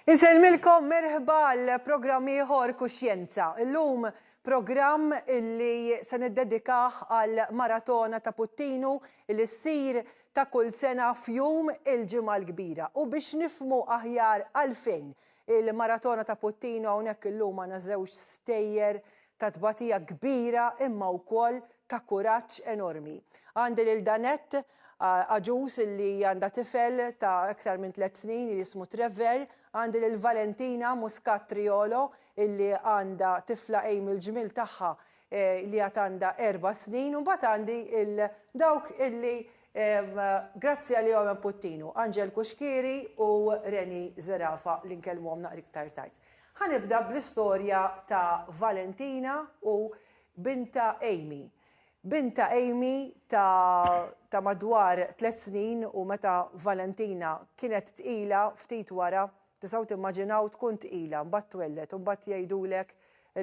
Inselmilkom merħba l-programm ieħor Kuxjenza. Illum programm illi se niddedikaħ għal maratona ta' Puttinu illi ssir ta' kull sena f'jum il-ġimgħa l-kbira. U biex nifmu aħjar għalfejn il-maratona ta' Puttinu hawnhekk illum għandna żewġ stejjer ta' tbatija kbira imma wkoll ta' kuraġġ enormi. Għandi lil Danett Aġus illi għandha tifel ta' aktar minn 3 snin li jismu Trevor, għandi lil Valentina Muscat Triolo illi għandha tifla Amy il-ġmil tagħha li għad għandha 4 snin, u mbagħad għandi dawk illi grazzi għalihom hemm Puttinu, Angel Kuxkiri u Reni Zerafa li nkellmuhom naqra iktar tard. Ħanibda bl-istorja ta' Valentina u binta Amy. Binta Amy ta' madwar 3 snin u meta Valentina kienet tqila ftit wara, tisgħu timmaġinaw tkun tqila, mbagħad twellet u mbagħad jgħidulek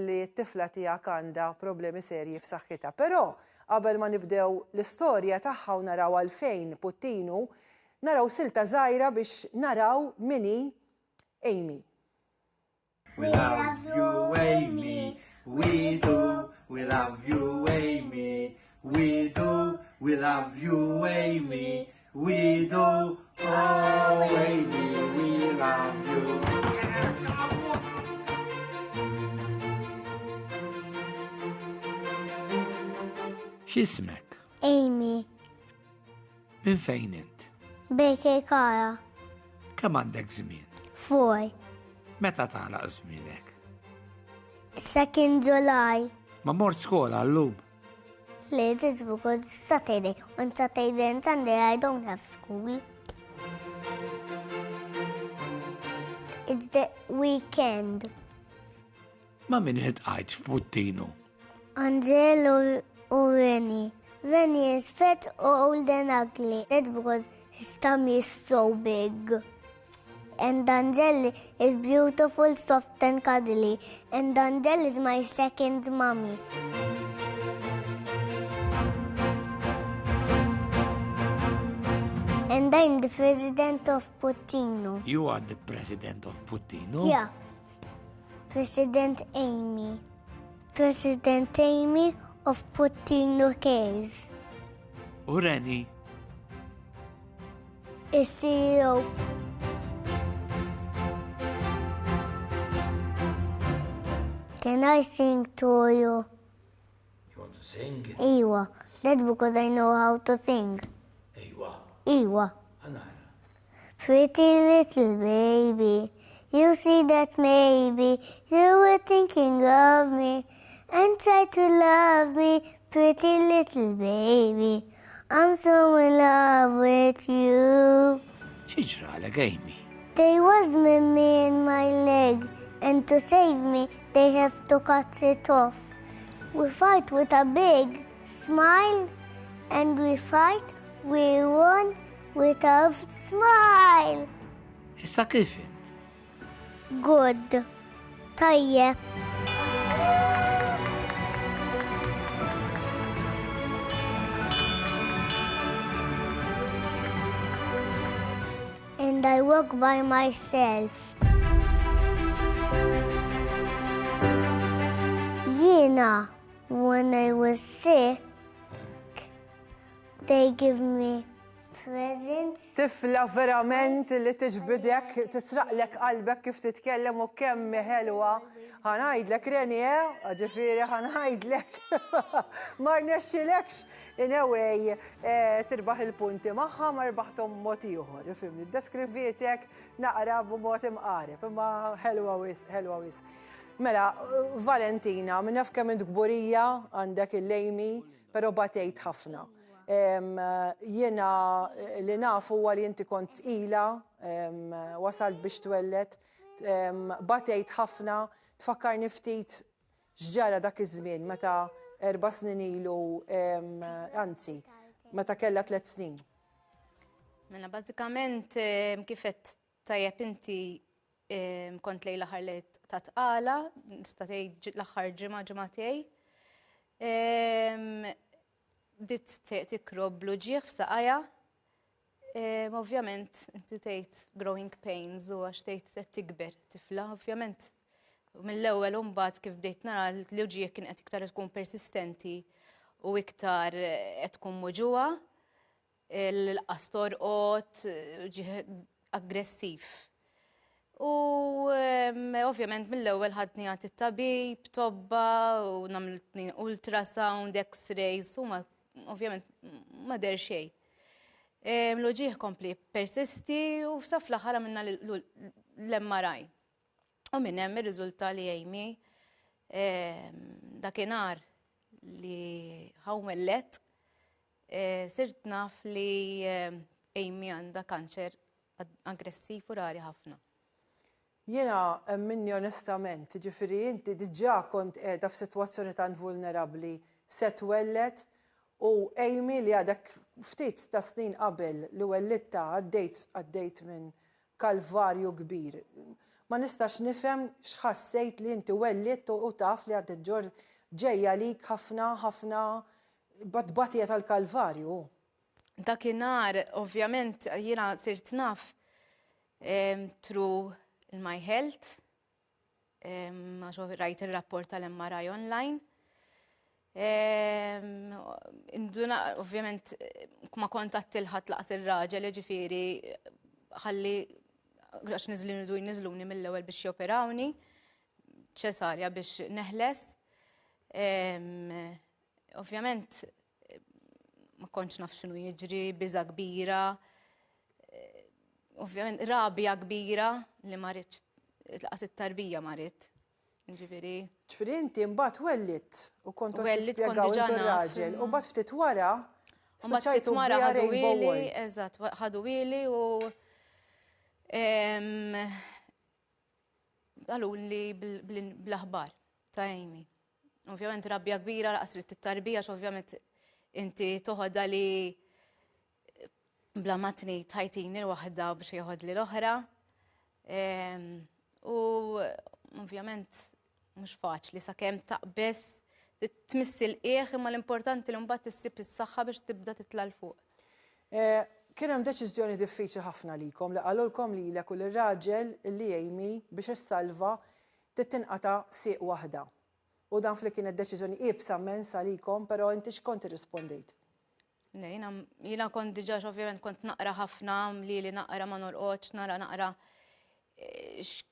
li t-tifla tiegħek għandha problemi serji f'saħħitha. Però qabel ma nibdew l-istorja tagħha u naraw għalfejn Puttinu, naraw silta żgħira biex naraw min hi Amy. We love you, Amy, we do. We love you, Amy, we do. We love you, Amy, we do. Oh, Amy, we love you. X'ismek? Amy. Min fejn int? Beke Kara. Kemm għandek żmien? 4. Meta tagħlaq żmienek? 2nd July. Ma mort skola llum? Late is because Saturday. On Saturday and Sunday I don't have school. It's the weekend. Ma min ħiltqajt f'Puttinu? Angel or Rennie. Rennie is fat, old and ugly. That's because his tummy is so big. And Angel is beautiful, soft and cuddly. And Angel is my second mommy. And I'm the president of Puttinu. You are the president of Puttinu? Yeah. President Amy. President Amy of Puttinu Caves. U Reni? Is CEO. Can I sing to you? You want to sing? Iwa. That's because I know how to sing. Aywa. Iwa. Anara. Pretty little baby, you see that maybe you were thinking of me and try to love me, pretty little baby. I'm so in love with you. X'ġralek, Amy? There was me in my leg, and to save me, they have to cut it off. We fight with a big smile, and we fight, we won with a smile. Issa kif int? Good. Tajjeb. And I walk by myself. Jiena, when I was sick, they give me presents. Tifla verament li tiġbidek, tisraqlek qalbek kif titkellem u kemm ħelwa. Ħanajdlek Reni, ġifieri ħanajdlek. Ma rnexxilekx inewej tirbaħ il-punti magħha ma rbaħthom mod ieħor, ifhimni. Deskrivitek naqra b'mod imqareb, imma ħelwa wis. Mela, Valentina, minn naf kemm int kburija għandek il-Amy, però batejt ħafna. Jiena li nafu huwa li inti kont tqila, wasalt biex twellet, batejt ħafna, tfakkarni ftit x'ġara dak iż-żmien meta 4 snin ilu, anzi, meta kellha 3 snin. Mela bażikament kif qed tajjeb inti kont lejn l-aħħar li ta' tqala, nista' tgħid l-aħħar ġimgħa tiegħi. Bdiet tikroblu ġieħ f'saqajja, Ovvjament, inti tgħid growing pains u għax tgħid qed tikber tifla, ovvjament. Mill-ewwel u mbagħad kif bdejt nara li ġiegħek kien qed iktar tkun persistenti u iktar qed tkun muġuha, l-qas torqod, ġie aggressiv. U ovvjament mill-ewwel ħadni għand it-tabib, tobba u nagħmlu ultrasound, X-rays, u ovvjament ma der xejn. L-ġieħ kompli persisti u saf l-aħħar minna l-MRI. U minn hemm ir-riżulta li Amy dakinhar li ħawmellet sirt naf li Amy għandha kanċer aggressiv u rari ħafna. Jiena minni onestament, ġifieri inti diġà kont qiegħda f'sitwazzjoni tant vulnerabbli se twellet u Amy li għadek ftit ta' snin qabel li wellitta għaddejt minn kalvarju kbir. Ma nistax nifhem x'ħassejt li inti wellitt u taf li għadet ġejja lik ħafna batbatija tal-kalvarju. Dakinhar, ovvjament, jiena sirt naf through My Health, rajt ir-rapport tal-MRI online. Induna, ovvjament, ma kontat tilħat laqas ir-raġel, ġifieri ħalli għax nizluni mill-ewwel biex joperawni, ċesarja biex neħles. Ovvjament, ma kontx naf x'inhu jiġri, biża kbira, ovvjament rabja kbira li ma rridx laqas it-tarbija ma rrid. Ġifieri inti mbagħad wellit u kont tispjegaw ir-raġel u mbagħad ftit wara spiċċajtu biha Rainbow World. Eżatt, ħadu ili u għaluli bl-aħbar ta' Amy. Ovvjament rabja kbira laqas rid it-tarbija ovvjament inti toħodha li bla matni tajtini l-waħda biex joħod li l-oħra. U ovvjament mhux faċli sakemm taqbes tmissi l-qiegħ imma l-importanti li mbagħad tissib is-saħħa biex tibda titla' l fuq. Kien hemm deċiżjoni diffiċli ħafna likom li qalulkom lilek u lir-raġel li Amy biex issalva tinqata' sieq waħda. U dan fli kienet deċiżjoni qiebsa immensa likom, però inti x'kont irrispondejt? Jiena kont diġà ovvjament kont naqra ħafna li naqra ma norqodx, naqra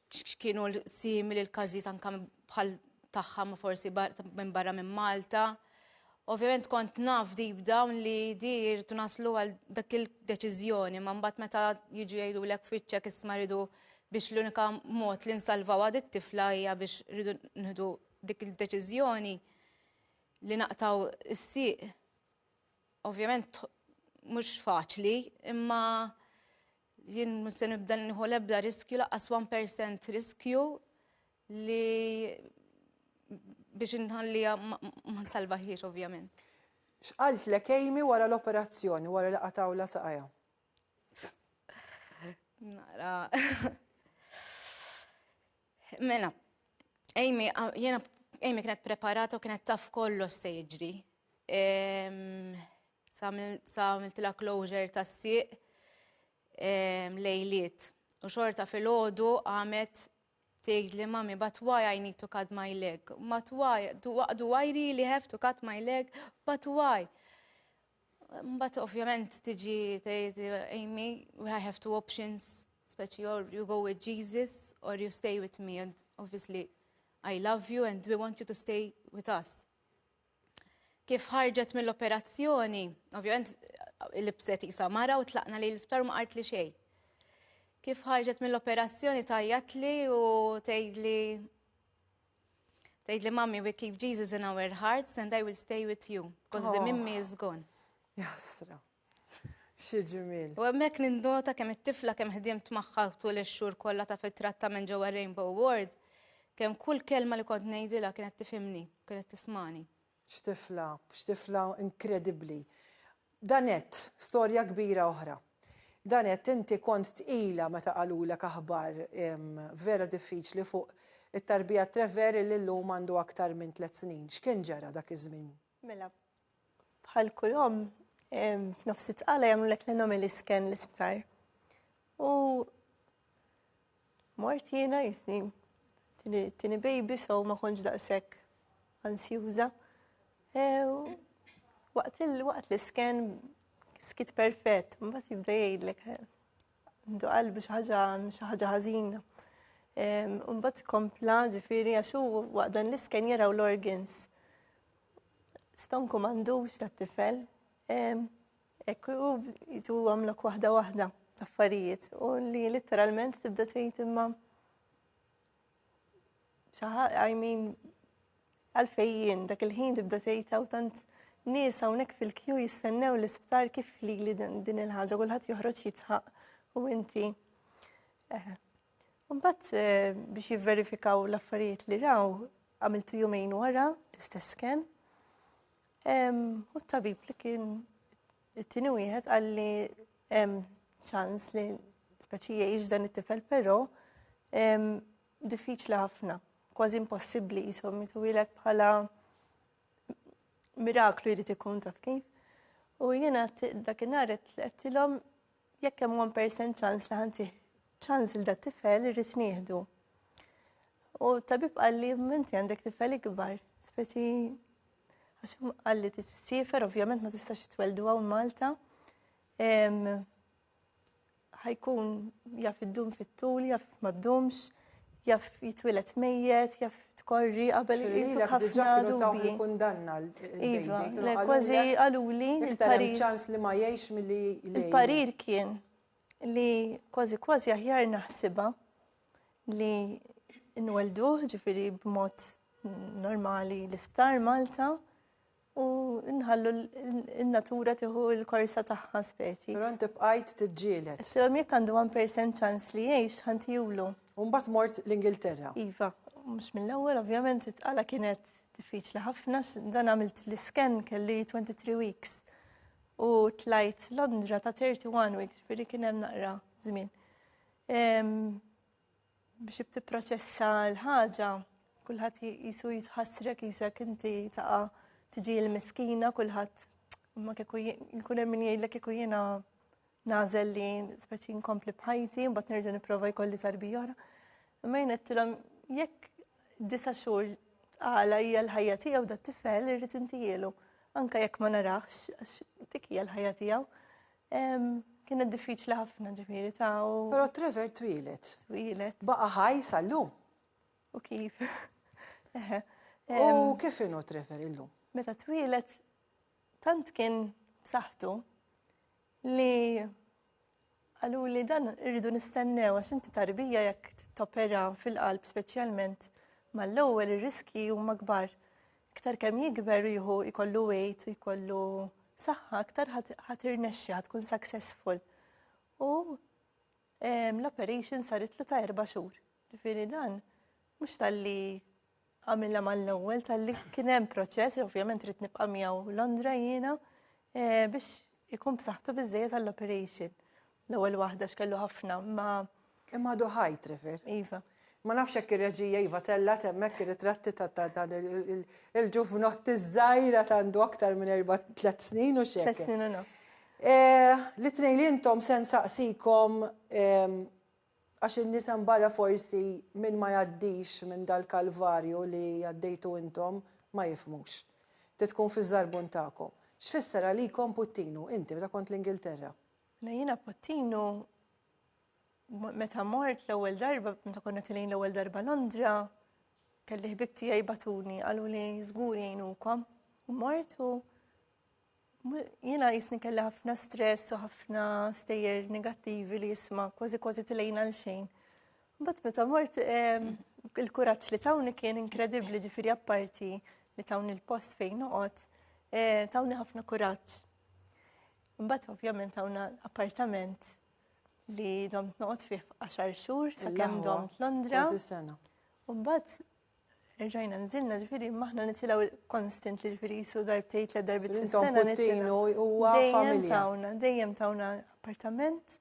x'kienu simili l-każijiet anke bħal tagħha ma forsi minn barra minn Malta. Ovvjament kont naf deep down li dirtu naslu għal dak il-deċiżjoni, ma mbagħad meta jiġu jgħidulek f'wiċċek isma' ridu biex l-unika mod li nsalvaw għad it-tifla hija biex rridu nieħdu dik il-deċiżjoni li naqtaw is-sieq. Ovvjament mhux faċli, imma jien mhux se nibda nieħu l-ebda riskju laqas 1% riskju li biex inħallija ma nsalvaħiex ovvjament. X'qalt lek Amy wara l-operazzjoni, wara li qatawla saqajja? Nara. Mela, Amy kienet preparata u kienet taf kollox se jiġri. Samiltila closure tas-sieq lejliet. U xorta fil-ħodu għamet tgħid li mami, but why I need to cut my leg? But why? Do I really have to cut my leg? But why? But ovvjament tiġi tgħid Amy, I have two options, especially you go with Jesus or you stay with me, and obviously I love you and we want you to stay with us. Kif ħarġet mill-operazzjoni, ovvjament il-bset isa mara u tlaqna li l-isptar ma qalt li xejn. Kif ħarġet mill-operazzjoni tajjatli u tgħidli Mommy, we keep Jesus in our hearts and I will stay with you because the Mimmi is gone. Jasra. Xi ġmiel. U hemmhekk nindota kemm it-tifla kemm ħdiemt magħha tul ix-xhur kollha ta' fit-trattament ġewwa Rainbow World, kemm kull kelma li kont ngħidilha kienet tifhimni, kienet tismani. X'tifla inkredibbli. Danet, storja kbira oħra. Danet, inti kont tqila meta qalulek aħbar vera diffiċli fuq it-tarbija Trevor li llum għandu aktar minn 3 snin. X'kien ġara dak iż-żmien? Mela, bħal kulhom f'nofs it-tqala jagħmlulek l-anomaly scan l-isptar. U mort jiena jisni tini baby so ma konġ daqshekk ansjuża. Waqt l-isken skit perfett, mbagħad jibda jgħidlek għandu qalbu xi ħaġa ħażina. Mbagħad kompla ġifieri għax hu waqt dan l-isken jaraw l-organs. Stonku m'għandux tat-tifel. Ekk u jitu għamlok waħda affarijiet u li letteralment tibda tgħid imma għalfejjin dak il-ħin tibda tgħid tant nies hawnhekk fil-kju jistennew l-isptar kif li din il-ħaġa kulħadd joħroġ jitħaq u inti. Mbagħad biex jivverifikaw l-affarijiet li raw għamiltu jumejn wara l-istess scan. U t-tabib li kien it-tieni wieħed qal li hemm ċans li speċi jgħix dan it-tifel però diffiċli ħafna, kważi impossibbli jisom jitwilek bħala miraklu jrid ikun taf kif. U jiena dakinhar qedtilhom jekk hemm 1% ċans li ħanti ċans il dat tifel irrid nieħdu. U tabib qal li inti għandek tifel ikbar, speċi għax qal li tissiefer ovvjament ma tistax tweldu hawn Malta. Ħajkun jaf iddum fit-tul, jaf ma ddumx, jaf jitwilet mejjet, jaf tkorri qabel jisu ħafna dubji. Iva, kważi għaluli il-parir. ċans li ma jgħix milli il-parir kien li kważi aħjar naħsibha li nwelduh ġifieri b'mod normali l-isptar Malta u nħallu n-natura tieħu l-korsa tagħha speċi. Però inti bqajt tiġġieled. Jekk għandu 1% ċans li jgħix ħantijulu. U mbagħad mort l-Ingilterra. Iva, mhux mill-ewwel ovvjament it-tqala kienet diffiċli ħafna dan għamilt l-isken kelli 23 weeks u tlajt Londra ta' 31 weeks, ġifieri kien hemm naqra żmien. Biex tipproċessa l-ħaġa, kulħadd jisu jitħassrek jisek inti taqa' tiġi l-miskina kulħadd ma kieku jkun hemm min jgħidlek kieku jiena nażel li speċi nkompli bħajti, mbagħad nerġa' nipprova jkolli tarbija oħra. Imma jien qedtilhom jekk 9 xhur tqala hija l-ħajja tiegħu dat tifel irrid intielu. Anke jekk ma narax għax dik hija l-ħajja tiegħu. Kienet diffiċli ħafna ġifieri ta' Però Trevor twilet. Twilet. Baqa' ħaj sal-lum. U kif? U kif inhu Trevor illum? Meta twilet tant kien b'saħħtu li qalu li dan irridu nistennew għax inti tarbija jekk topera fil-qalb speċjalment mal-ewwel ir-riski huma kbar. Iktar kemm jikber jieħu jkollu weight u jkollu saħħa aktar ħadd irnexxi tkun successful. U l-operation saritlu ta' 4 xhur. Ġifieri dan mhux talli għamilha mal-ewwel talli kien hemm proċess, ovvjament rid nibqa' miegħu Londra jiena biex ikun b'saħħtu biżżejjed għall-operation. L-ewwel waħda x'kellu ħafna ma imma għadu ħaj Trevor. Iva. Ma nafx hekk ir-reġija Iva tellat hemmhekk ir-ritratti ta' il-ġuvnott iż-żgħira ta' għandu aktar minn 3 snin u x'hekk. 3 snin u nofs. Li tnejn li intom se nsaqsikom għax in-nies hemm barra forsi min ma jgħaddix minn dal-kalvarju li għaddejtu intom ma jifhmux. Tkun fiż-żarbun tagħkom. X'fisser għalikom Puttinu inti meta kont l-Ingilterra? Jiena Puttinu meta mort l-ewwel darba, meta konna tilejn l-ewwel darba Londra, kelli ħbib tiegħi batuni qalu li żgur jgħinukom. U mort u jiena jisni kelli ħafna stress u ħafna stejjer negattivi li jisma' kważi tilejn għal xejn. Mbagħad meta mort il-kuraġġ li tawni kien inkredibbli ġifieri apparti li tawni l-post fejn noqgħod, tawni ħafna kuraġġ. Mbagħad ovvjament tawna appartament li domt noqgħod fih 10 xhur sakemm domt Londra. U mbagħad rġajna nżilna ġifieri maħna nitilgħu constant li ġifieri jisu darbtejn 3 darbit fis-sena nitilgħu. Dejjem tawna appartament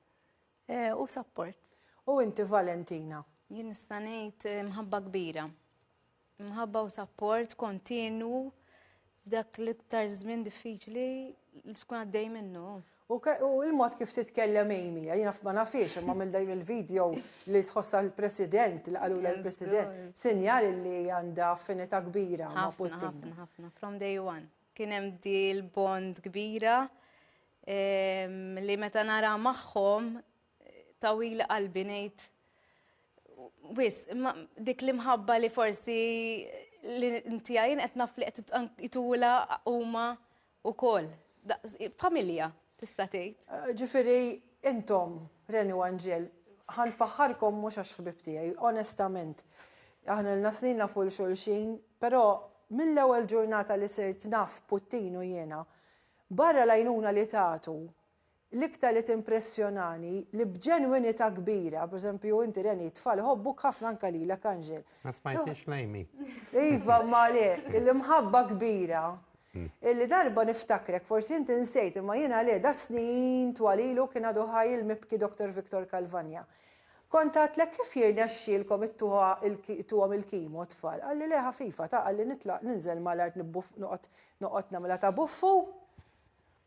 u support. U inti Valentina? Jien nista' ngħid mħabba kbira. Mħabba u support kontinu f'dak l-iktar żmien diffiċli skun għaddej minnu. U il-mod kif titkellem Amy, jina ma nafiex, ma mill-dajm il-video li tħossa l-president, li għalu l-president, sinjal li għanda affinità kbira ma' Putin. ħafna, from day one. Kienem di l-bond kbira li meta nara maħħom tawila qalbi ngħid. Wis, dik li mħabba li forsi li inti għajn qed naf li qed itula huma wkoll. Familja. Tista' tgħid. Ġifieri intom, Reni u Angel, ħanfaħħarkom mhux għax ħbib tiegħi, onestament. Aħna l-nasnin nafu l-xulxin, però mill-ewwel ġurnata li sirt naf Putin u jiena, barra l-għajnuna li tagħtu, l-iktar li timpressjonani li b'ġenwinità kbira, pereżempju inti Reni tfal ħobbuk ħafna anke lilek Angel. Ma smajtix lejmi. Iva, ma le, il-mħabba kbira. Illi darba niftakrek, forsi inti nsejt, imma jiena le, da snin twalilu kien għadu ħaj il-mibki Dr. Viktor Kalvanja. Kontatlek kif jirnexxilkom it-tuħom il-kimo tfal. Għalli le ħafifa, ta' għalli nitlaq ninżel mal-art noqot namela ta' buffu.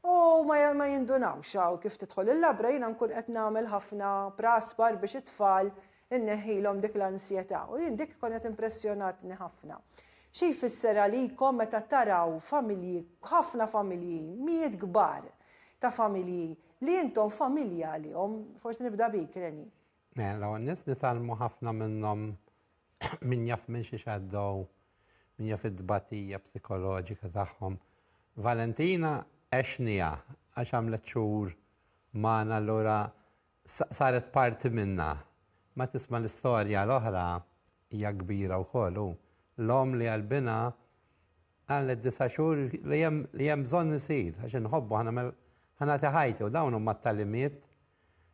U ma jindunawx għaw kif tidħol il-labra jiena nkun qed nagħmel ħafna praspar biex it-tfal inneħħilhom dik l-ansjetà. U jien dik konet impressjonatni ħafna. Xi jfisser għalikom meta taraw familji, ħafna familji, mijiet kbar ta' familji li intom familja għalihom, forsi nibda bik, Reni. L-ewwel nies nitalmu ħafna minnhom min jaf minn xi xaddew, min jaf id-dbatija psikoloġika tagħhom. Valentina għexnija għax għamlet xhur magħna allura saret parti minna. Ma tisma' l-istorja l-oħra hija kbira wkoll. L-om li għalbina għallet 9 xhur li jem bżonn isir, għax inħobbu ħana teħajti u dawn huma t-talimiet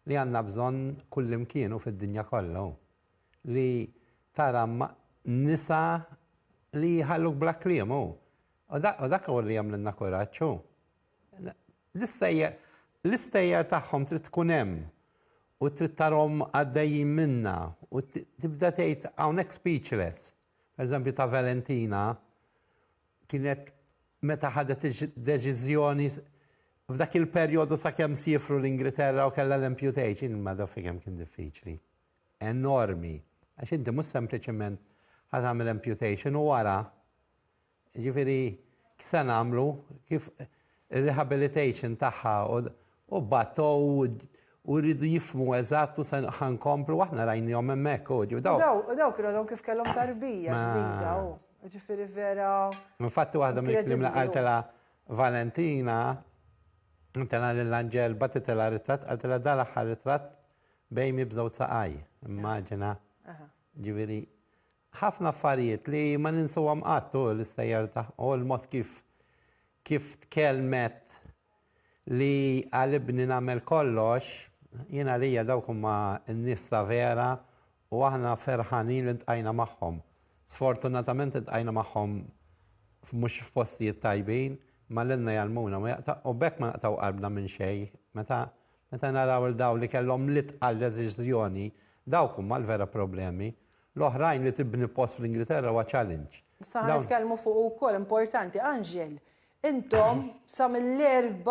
li għandna bżonn kullimkienu fid-dinja kollha. Li tara nisa li jħalluk bla kliem u dak huwa li jagħmlilna kuraġġ. L-istejjer tagħhom trid tkun hemm u trid tarhom għaddejjin minna u tibda tgħid hawnhekk speechless. Per eżempju ta' Valentina kienet meta ħadet deċiżjoni f'dak il-perjodu sakemm sifru l-Ingilterra u kellha l-amputation, ma daf kemm kien diffiċli. Enormi. Għax inti mhux sempliċement ħad tagħmel amputation u wara. Ġifieri kif se nagħmlu, kif rehabilitation tagħha u battow u rridu jifmu eżattu se ħankomplu aħna rajnihom hemmhekk u daw kienu kif kellhom tarbija ġdida u ġifieri vera. Infatti waħda mill-kliem li qaltela Valentina intela lill-Anġel batitela ritratt qaltela dan l-aħħar ritratt bejn bżgħu saqaj. Immaġina. Ġifieri ħafna affarijiet li ma ninsuhom qatt l-istejjer u l-mod kif tkellmet li għalibni nagħmel kollox. Jiena lija dawk huma n-nies ta' vera u aħna ferħanin li ntqajna magħhom. Sfortunatament ntqajna magħhom mhux f'postijiet tajbin, ma lilna jalmuna u bekk ma naqtaw qalbna minn xejn. Meta naraw il-daw li kellhom litqal deċiżjoni, dawk huma l-vera problemi. L-oħrajn li tibni post fl-Ingilterra huwa challenge. Sa nitkellmu fuq ukoll importanti, Angel. Intom sa mill-4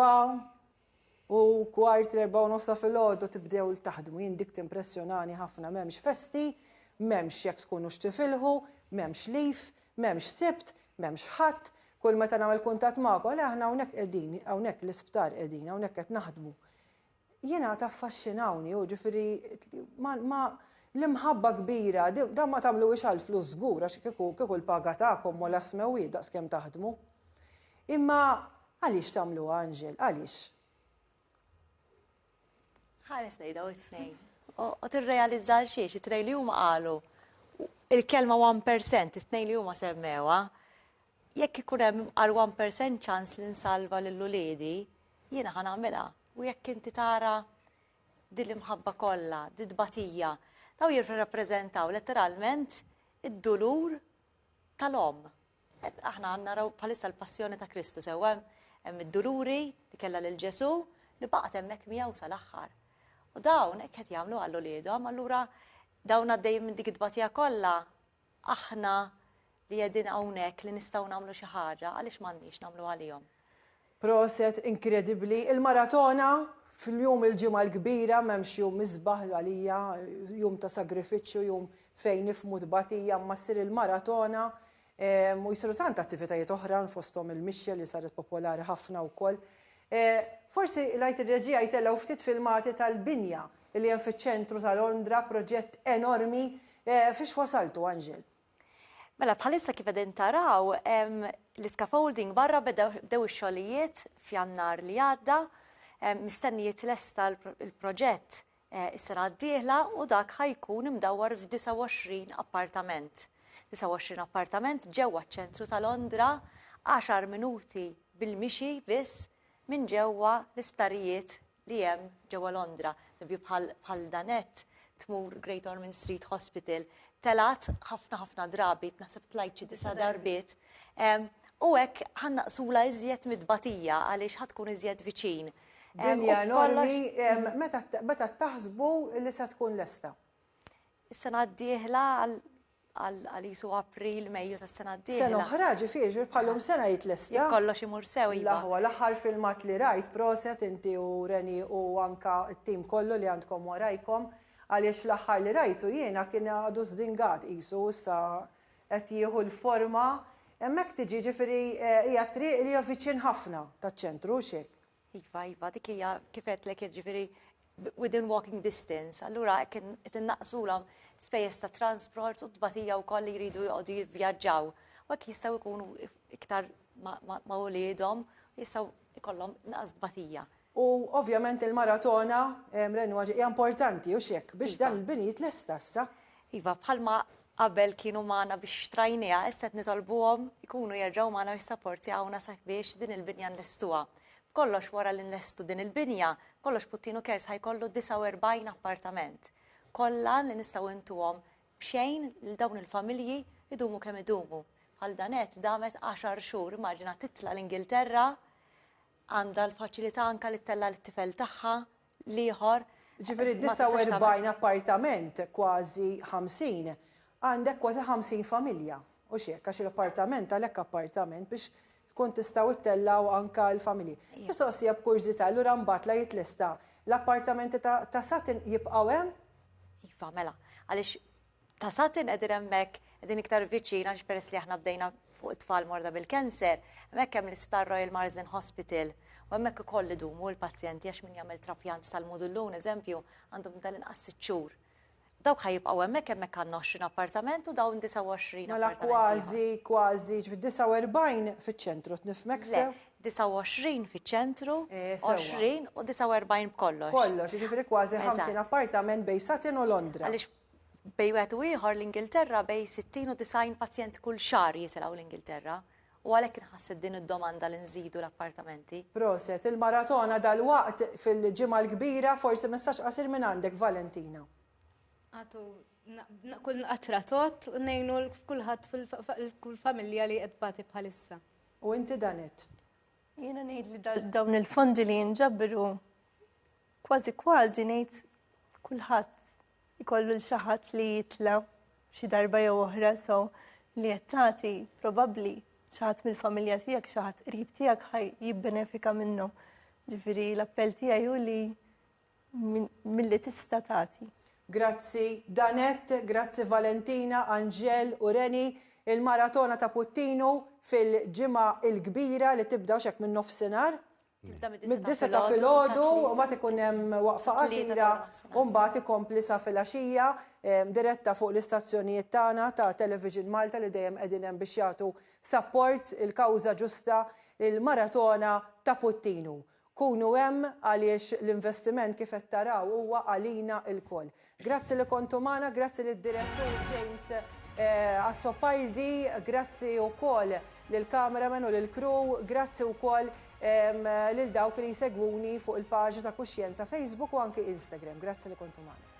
u kwart l-4:30 fil-għodu tibdew l-taħdmu, jien dik timpressjonani ħafna, m'hemmx festi, m'hemmx jekk tkunu xtifilħu, m'hemmx lif, m'hemmx sibt, m'hemmx ħadd, kull meta nagħmel kuntatt magħkom, le aħna hawnhekk qegħdin, hawnhekk l-isptar qegħdin, hawnhekk qed naħdmu. Jiena taffaxxinawni u ġifieri ma l-imħabba kbira, dan ma tagħmluwiex għal flus żgur għax kieku l-paga tagħkom u l-asmewi daqskemm taħdmu. Imma għaliex tagħmluha Angel, għaliex? ħares nejda u t-tnejn. U t-realizza xiex, it-tnejn li huma qalu il-kelma 1%, it-tnejn li huma semmewa, jekk ikun hemm għal 1% ċans li nsalva lill-uliedi, jiena ħanagħmilha. U jekk inti tara din l-imħabba kollha, din dbatija, daw jirrappreżentaw letteralment id-dulur tal-om. Aħna għandna raw bħalissa l-passjoni ta' Kristu sew hemm id-duluri li kellha lil Ġesu li baqgħet hemmhekk miegħu sal-aħħar. U dawn hekk qed jagħmlu għall uliedhom, allura dawn għaddejjin minn dik id-dbatija kollha aħna li qegħdin hawnhekk li nistgħu nagħmlu xi ħaġa għaliex m'għandniex nagħmlu għalihom. Proset inkredibbli. Il-maratona fil-jum il-ġimgħa l-kbira m'hemmx jum miżbaħ għalija, jum ta' sagrifiċċju, jum fejn nifmu tbatija ma ssir il-maratona u jsiru tant attivitajiet oħra fosthom il-mixja li saret popolari ħafna wkoll. Forsi lajt ir-reġija jtellaw ftit filmati tal-binja li hemm fiċ-ċentru ta' Londra, proġett enormi. Fiex wasaltu, Anġel? Mela bħalissa kif qegħdin taraw l-scaffolding barra bdew ix-xogħlijiet f'Jannar li għadda, mistennijiet lesta l-proġett is-sena d-dieħla u dak ħajkun imdawwar f'29 appartament. 29 appartament ġewwa ċ-ċentru ta' Londra, 10 minuti bil-mixi biss minn ġewwa l-isptarijiet li hemm ġewwa Londra. Sebju bħal Danet tmur Great Ormond Street Hospital, telat ħafna drabi, naħseb tlajt xi 9 darbiet. U hekk ħannaqsula iżjed mid-batija għaliex ħatkun iżjed viċin. Binja enormi, meta taħsbu li se tkun lesta? Is-sena d-dieħla għal jisu April, Mejju tas-sena d-dieħla. Sena oħra ġifieri bħalhom sena jitlesta. Kollox imur sew iva. L-aħħar filmat li rajt, proset inti u Reni u anka t-tim kollu li għandkom warajkom, għaliex l-aħħar li rajtu jiena kien għadu żdingat qisu issa qed jieħu l-forma. Hemmhekk tiġi ġifieri hija triq li hija viċin ħafna taċ-ċentru xek. Iva, dik hija kif qedlek ġifieri within walking distance. Allura qed innaqsulhom spejjeż ta' transport u tbatija wkoll li jridu joqogħdu jivvjaġġaw. U hekk jistgħu jkunu iktar ma' wliedhom, jistgħu jkollhom inqas tbatija. U ovvjament il-maratona hija importanti u xek biex dan il-binijiet lesta issa. Iva, bħalma qabel kienu magħna biex trajnija, issa qed nitolbuhom ikunu jerġgħu magħna jissapportjawna sabiex din il-binja nlestuha. Kollox wara li nlestu din il-binja, kollox Puttinu Cares ħajkollu 49 appartament. Kollha li nistgħu intuhom b'xejn lil dawn il-familji idumu kemm idumu. Bħal Danet damet 10 xhur, immaġina titla l-Ingilterra, għandha l-faċilità anke li tella l-tifel tagħha l-ieħor. Ġifieri 49 appartament kważi 50, għandek kważi 50 familja. U xek, għax l-appartament għalhekk appartament biex tkun tistgħu ittellaw anke l-familji. Mistoqsija b'kurżità, allura mbagħad la jitlesta l-appartamenti ta' Satin jibqgħu hemm? Iva, mela, għaliex ta' Satin qegħdin hemmhekk qegħdin iktar viċin għaliex peress li aħna bdejna fuq it-tfal morda bil-kanser, hemmhekk hemm l-Isptar Royal Marsden Hospital u hemmhekk ukoll idumu l-pazjenti għax min jagħmel trapjant tal-modullun eżempju għandhom tal-inqas 6 xhur. Dawk ħajibqgħu hemmhekk hemm 20 appartament u dawn 29 appartament. Mela kważi 49 fiċ-ċentru tnifmek sew? 29 fiċ-ċentru, 20 u 49 b'kollox. Kollox, jiġifieri kważi 50 appartament bejn Satin u Londra. Għaliex bej wieħed u ieħor l-Ingilterra bej 60 u 90 pazjent kull xahar jitilgħu l-Ingilterra. U għalhekk inħasseb din id-domanda li nżidu l-appartamenti. Proset, il-maratona dal-waqt fil-ġimgħa l-kbira forsi messaġġ qasir minn għandek Valentina. Għatu, kull qatratot u nejnu kulħadd fil-familja li qed bagħti bħalissa. U inti Danet? Jiena ngħid li dawn il-fondi li jinġabru kważi ngħid kulħadd ikollu l-xi ħadd li jitla xi darba jew oħra so li qed tagħti probabbli xi ħadd mill-familja tiegħek, xi ħadd qrib tiegħek ħaj jibbenefika minnu. Ġifieri l-appell tiegħi hu li milli tista' tagħti. Grazzi Danet, grazzi Valentina, Anġel u Reni. Il-maratona ta' Puttinu fil-ġimgħa l-kbira li tibda xek minn nofsinhar. Mid-disa ta' filgħodu u mbagħad ikun hemm waqfa qasira u mbagħad ikompli sa filgħaxija diretta fuq l-istazzjonijiet tagħna ta' Television Malta li dejjem qegħdin hemm biex jagħtu support il-kawża ġusta il-maratona ta' Puttinu. Kunu hemm għaliex l-investiment kif qed taraw huwa għalina l-koll. Grazzi li kontu magħna, grazzi lid-direttur James Azzopardi, grazzi wkoll lill-cameraman u lill-crew, grazzi wkoll lil dawk li jsegwuni fuq il-paġi ta' Kuxjenza Facebook u anke Instagram. Grazzi li kontu magħna.